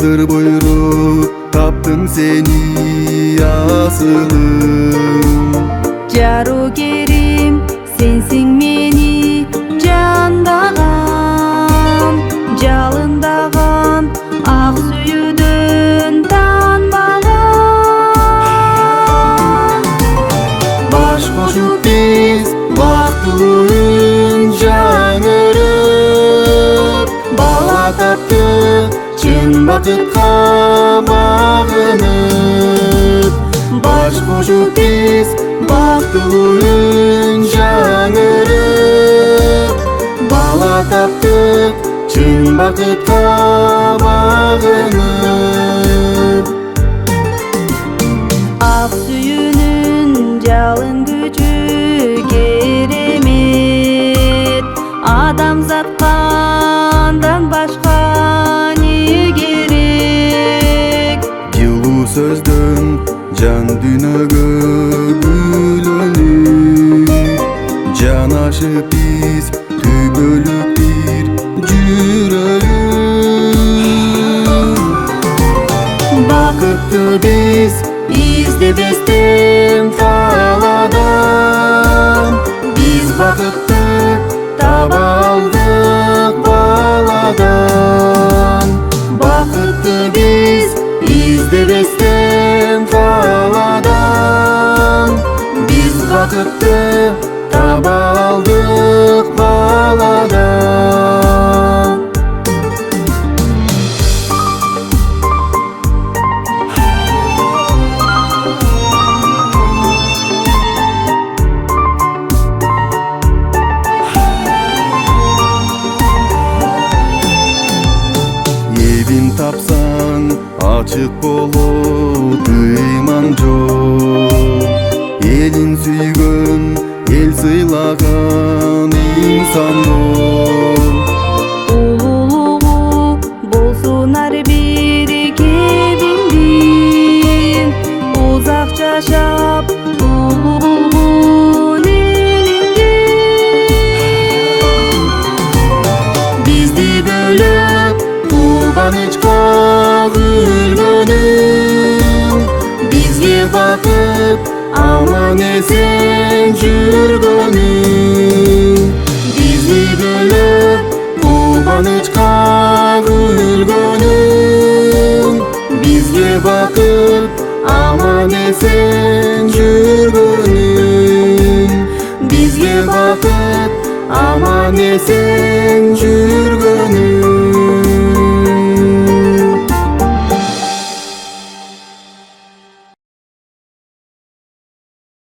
sır buyruk taptım seni asılım. Jarugerim sensin meni jandagam, жалындаган ак сүйүүдөн танбаган. Baş koşup biz baktılığın жаңырып, бала taptık çın bakıtка bağınıp. Baş koşup biz baktılığın жаңырып, bala taptık çın bakıtka bağınıp. Ак сүйүүнүн жалын күчү керемет, адамзатка андан башка не керек? Жылуу сөздөн жан дүйнөгө гүлөнүп, жанашып биз түбөлүп бир жүрөгүм. Бакытты биз издебестен таладан, биз бакытты таба алдык баладан. Бакытты биз издебестен таладан, биз бакытты таба алдык баладан. Evin tapsan açık болот ыйман жок. Элин сүйгөн, эл сыйлаган инсан бол. Улуулугу болсун ар бир кебиндин, узак жашап улуу болгон элиңдин. Бизди бөлөп кубанычка күлгөнүң, бизге бакыт аман эсен жүргөнүң. Бизди бөлөп кубанычка күлгөнүң, бизге бакыт аман эсен жүргөнүң. Бизге бакыт аман эсен жүргөнүң.